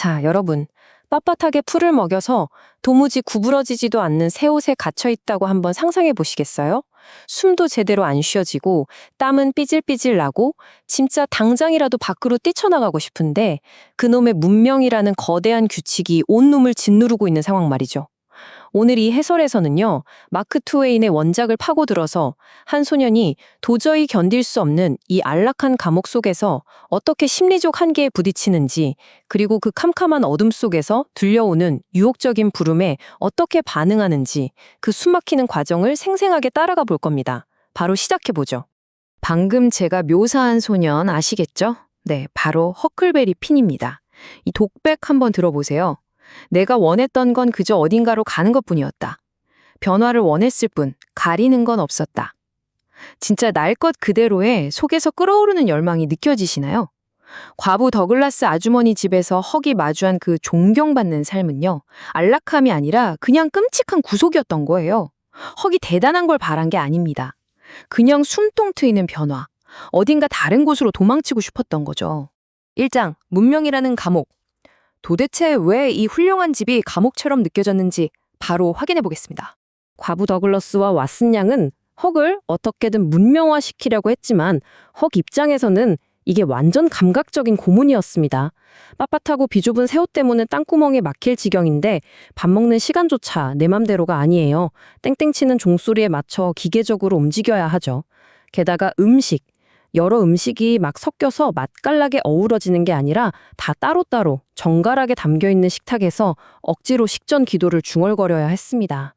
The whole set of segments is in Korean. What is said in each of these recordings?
자, 여러분. 빳빳하게 풀을 먹여서 도무지 구부러지지도 않는 새 옷에 갇혀 있다고 한번 상상해 보시겠어요? 숨도 제대로 안 쉬어지고 땀은 삐질삐질 나고 진짜 당장이라도 밖으로 뛰쳐나가고 싶은데 그놈의 문명이라는 거대한 규칙이 온몸을 짓누르고 있는 상황 말이죠. 오늘 이 해설에서는요, 마크 트웨인의 원작을 파고들어서 한 소년이 도저히 견딜 수 없는 이 안락한 감옥 속에서 어떻게 심리적 한계에 부딪히는지, 그리고 그 캄캄한 어둠 속에서 들려오는 유혹적인 부름에 어떻게 반응하는지 그 숨막히는 과정을 생생하게 따라가 볼 겁니다. 바로 시작해보죠. 방금 제가 묘사한 소년 아시겠죠? 네, 바로 허클베리 핀입니다. 이 독백 한번 들어보세요. 내가 원했던 건 그저 어딘가로 가는 것뿐이었다. 변화를 원했을 뿐 가리는 건 없었다. 진짜 날 것 그대로의 속에서 끓어오르는 열망이 느껴지시나요? 과부 더글라스 아주머니 집에서 헉이 마주한 그 존경받는 삶은요, 안락함이 아니라 그냥 끔찍한 구속이었던 거예요. 헉이 대단한 걸 바란 게 아닙니다. 그냥 숨통 트이는 변화, 어딘가 다른 곳으로 도망치고 싶었던 거죠. 1장, 문명이라는 감옥. 도대체 왜 이 훌륭한 집이 감옥처럼 느껴졌는지 바로 확인해 보겠습니다. 과부 더글러스와 왓슨 양은 헉을 어떻게든 문명화시키려고 했지만 헉 입장에서는 이게 완전 감각적인 고문이었습니다. 빳빳하고 비좁은 새 옷 때문에 땅구멍에 막힐 지경인데 밥 먹는 시간조차 내 맘대로가 아니에요. 땡땡 치는 종소리에 맞춰 기계적으로 움직여야 하죠. 게다가 음식, 여러 음식이 막 섞여서 맛깔나게 어우러지는 게 아니라 다 따로따로 정갈하게 담겨있는 식탁에서 억지로 식전 기도를 중얼거려야 했습니다.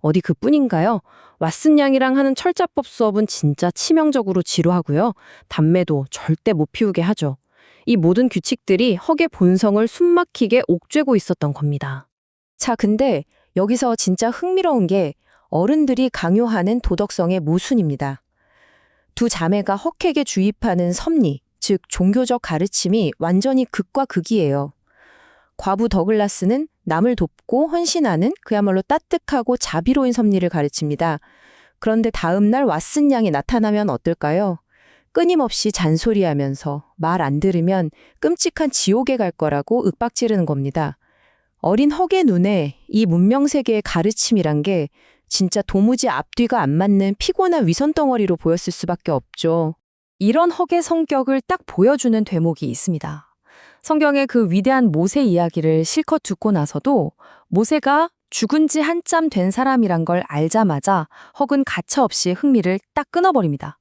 어디 그뿐인가요? 왓슨 양이랑 하는 철자법 수업은 진짜 치명적으로 지루하고요. 담배도 절대 못 피우게 하죠. 이 모든 규칙들이 헉의 본성을 숨막히게 옥죄고 있었던 겁니다. 자, 근데 여기서 진짜 흥미로운 게 어른들이 강요하는 도덕성의 모순입니다. 두 자매가 헉에게 주입하는 섭리, 즉 종교적 가르침이 완전히 극과 극이에요. 과부 더글라스는 남을 돕고 헌신하는 그야말로 따뜻하고 자비로운 섭리를 가르칩니다. 그런데 다음 날 왓슨 양이 나타나면 어떨까요? 끊임없이 잔소리하면서 말 안 들으면 끔찍한 지옥에 갈 거라고 윽박지르는 겁니다. 어린 헉의 눈에 이 문명세계의 가르침이란 게 진짜 도무지 앞뒤가 안 맞는 피곤한 위선덩어리로 보였을 수밖에 없죠. 이런 헉의 성격을 딱 보여주는 대목이 있습니다. 성경의 그 위대한 모세 이야기를 실컷 듣고 나서도 모세가 죽은 지 한참 된 사람이란 걸 알자마자 헉은 가차없이 흥미를 딱 끊어버립니다.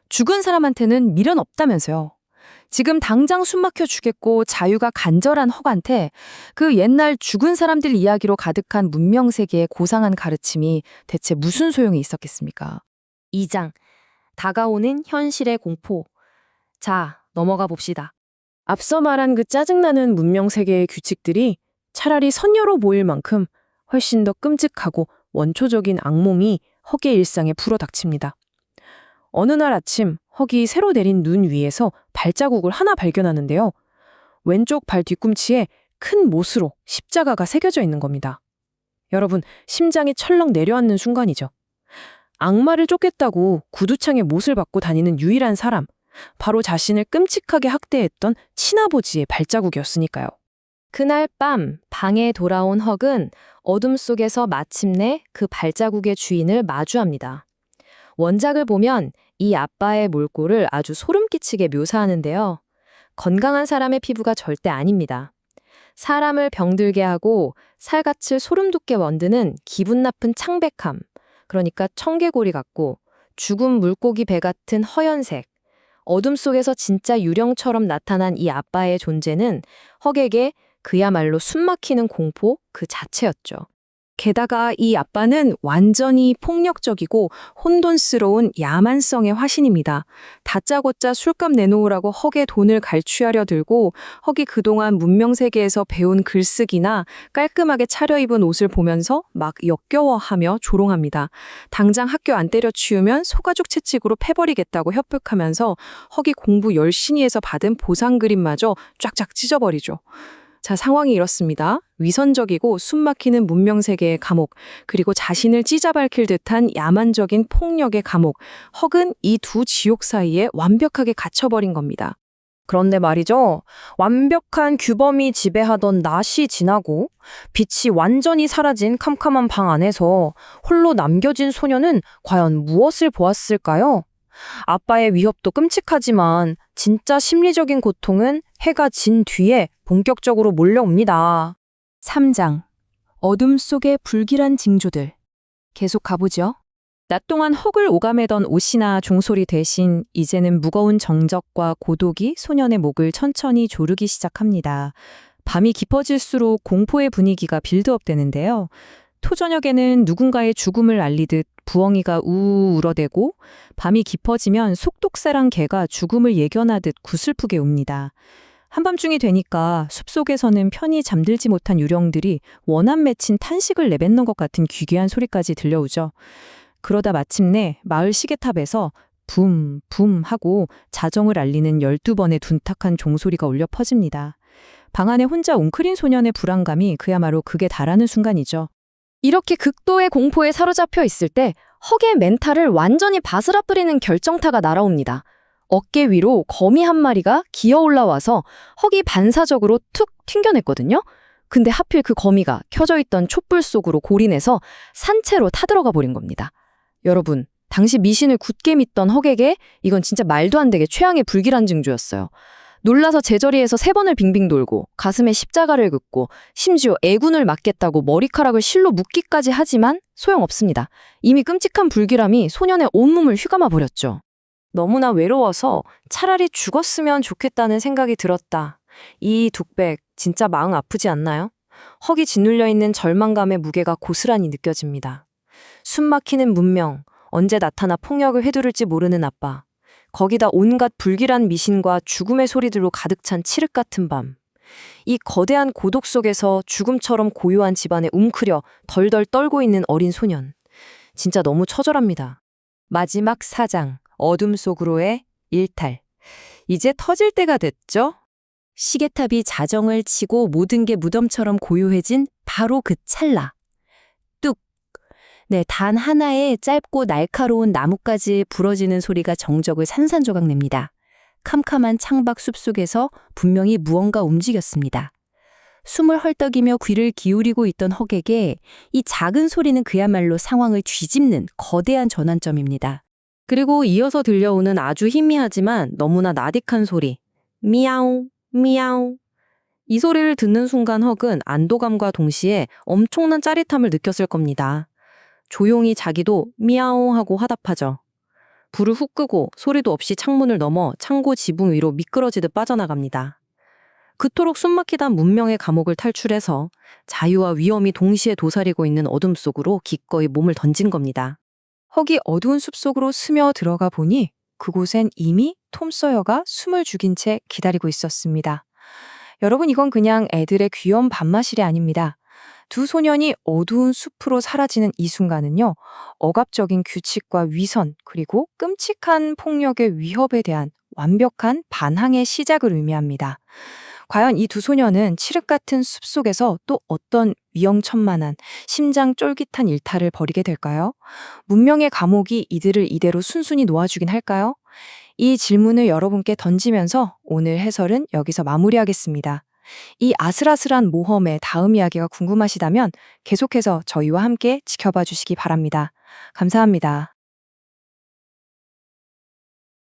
죽은 사람한테는 미련 없다면서요. 지금 당장 숨막혀 죽겠고 자유가 간절한 헉한테 그 옛날 죽은 사람들 이야기로 가득한 문명세계의 고상한 가르침이 대체 무슨 소용이 있었겠습니까? 2장, 다가오는 현실의 공포. 자, 넘어가 봅시다. 앞서 말한 그 짜증나는 문명세계의 규칙들이 차라리 선녀로 보일 만큼 훨씬 더 끔찍하고 원초적인 악몽이 헉의 일상에 불어닥칩니다. 어느 날 아침 헉이 새로 내린 눈 위에서 발자국을 하나 발견하는데요. 왼쪽 발 뒤꿈치에 큰 못으로 십자가가 새겨져 있는 겁니다. 여러분, 심장이 철렁 내려앉는 순간이죠. 악마를 쫓겠다고 구두창에 못을 받고 다니는 유일한 사람, 바로 자신을 끔찍하게 학대했던 친아버지의 발자국이었으니까요. 그날 밤 방에 돌아온 헉은 어둠 속에서 마침내 그 발자국의 주인을 마주합니다. 원작을 보면 이 아빠의 몰골을 아주 소름 끼치게 묘사하는데요. 건강한 사람의 피부가 절대 아닙니다. 사람을 병들게 하고 살갗을 소름 돋게 만드는 기분 나쁜 창백함, 그러니까 청개구리 같고 죽은 물고기 배 같은 허연색, 어둠 속에서 진짜 유령처럼 나타난 이 아빠의 존재는 헉에게 그야말로 숨막히는 공포 그 자체였죠. 게다가 이 아빠는 완전히 폭력적이고 혼돈스러운 야만성의 화신입니다. 다짜고짜 술값 내놓으라고 헉의 돈을 갈취하려 들고 헉이 그동안 문명세계에서 배운 글쓰기나 깔끔하게 차려입은 옷을 보면서 막 역겨워하며 조롱합니다. 당장 학교 안 때려치우면 소가죽 채찍으로 패버리겠다고 협박하면서 헉이 공부 열심히 해서 받은 보상 그림마저 쫙쫙 찢어버리죠. 자, 상황이 이렇습니다. 위선적이고 숨막히는 문명세계의 감옥, 그리고 자신을 찢어밟힐 듯한 야만적인 폭력의 감옥, 헉은 이 두 지옥 사이에 완벽하게 갇혀버린 겁니다. 그런데 말이죠. 완벽한 규범이 지배하던 낮이 지나고 빛이 완전히 사라진 캄캄한 방 안에서 홀로 남겨진 소녀는 과연 무엇을 보았을까요? 아빠의 위협도 끔찍하지만 진짜 심리적인 고통은 해가 진 뒤에 본격적으로 몰려옵니다. 3장. 어둠 속의 불길한 징조들. 계속 가보죠. 낮 동안 헉을 오감하던 옷이나 종소리 대신 이제는 무거운 정적과 고독이 소년의 목을 천천히 조르기 시작합니다. 밤이 깊어질수록 공포의 분위기가 빌드업되는데요. 토저녁에는 누군가의 죽음을 알리듯 부엉이가 우우 울어대고 밤이 깊어지면 속독새랑 개가 죽음을 예견하듯 구슬프게 웁니다. 한밤중이 되니까 숲속에서는 편히 잠들지 못한 유령들이 원한 맺힌 탄식을 내뱉는 것 같은 기괴한 소리까지 들려오죠. 그러다 마침내 마을 시계탑에서 붐, 붐 하고 자정을 알리는 12번의 둔탁한 종소리가 울려 퍼집니다. 방 안에 혼자 웅크린 소년의 불안감이 그야말로 극에 달하는 순간이죠. 이렇게 극도의 공포에 사로잡혀 있을 때 헉의 멘탈을 완전히 바스라뜨리는 결정타가 날아옵니다. 어깨 위로 거미 한 마리가 기어 올라와서 헉이 반사적으로 툭 튕겨냈거든요. 근데 하필 그 거미가 켜져 있던 촛불 속으로 골인해서 산채로 타들어가 버린 겁니다. 여러분, 당시 미신을 굳게 믿던 헉에게 이건 진짜 말도 안 되게 최악의 불길한 징조였어요. 놀라서 제자리에서 3번을 빙빙 돌고 가슴에 십자가를 긋고 심지어 애군을 맞겠다고 머리카락을 실로 묶기까지 하지만 소용없습니다. 이미 끔찍한 불길함이 소년의 온몸을 휘감아 버렸죠. 너무나 외로워서 차라리 죽었으면 좋겠다는 생각이 들었다. 이 독백 진짜 마음 아프지 않나요? 헉이 짓눌려 있는 절망감의 무게가 고스란히 느껴집니다. 숨막히는 문명, 언제 나타나 폭력을 휘두를지 모르는 아빠. 거기다 온갖 불길한 미신과 죽음의 소리들로 가득 찬 칠흑 같은 밤. 이 거대한 고독 속에서 죽음처럼 고요한 집안에 웅크려 덜덜 떨고 있는 어린 소년. 진짜 너무 처절합니다. 마지막 4장, 어둠 속으로의 일탈. 이제 터질 때가 됐죠? 시계탑이 자정을 치고 모든 게 무덤처럼 고요해진 바로 그 찰나. 뚝! 네, 단 하나의 짧고 날카로운 나뭇가지 부러지는 소리가 정적을 산산조각 냅니다. 캄캄한 창밖 숲속에서 분명히 무언가 움직였습니다. 숨을 헐떡이며 귀를 기울이고 있던 헉에게 이 작은 소리는 그야말로 상황을 뒤집는 거대한 전환점입니다. 그리고 이어서 들려오는 아주 희미하지만 너무나 나딕한 소리. 미야옹, 미야옹. 이 소리를 듣는 순간 헉은 안도감과 동시에 엄청난 짜릿함을 느꼈을 겁니다. 조용히 자기도 미야옹 하고 화답하죠. 불을 훅 끄고 소리도 없이 창문을 넘어 창고 지붕 위로 미끄러지듯 빠져나갑니다. 그토록 숨막히던 문명의 감옥을 탈출해서 자유와 위험이 동시에 도사리고 있는 어둠 속으로 기꺼이 몸을 던진 겁니다. 헉이 어두운 숲속으로 스며 들어가 보니 그곳엔 이미 톰 소여가 숨을 죽인 채 기다리고 있었습니다. 여러분, 이건 그냥 애들의 귀여운 밥맛일이 아닙니다. 두 소년이 어두운 숲으로 사라지는 이 순간은요, 억압적인 규칙과 위선, 그리고 끔찍한 폭력의 위협에 대한 완벽한 반항의 시작을 의미합니다. 과연 이 두 소년은 칠흑 같은 숲속에서 또 어떤 위험천만한 심장 쫄깃한 일탈을 벌이게 될까요? 문명의 감옥이 이들을 이대로 순순히 놓아주긴 할까요? 이 질문을 여러분께 던지면서 오늘 해설은 여기서 마무리하겠습니다. 이 아슬아슬한 모험의 다음 이야기가 궁금하시다면 계속해서 저희와 함께 지켜봐 주시기 바랍니다. 감사합니다.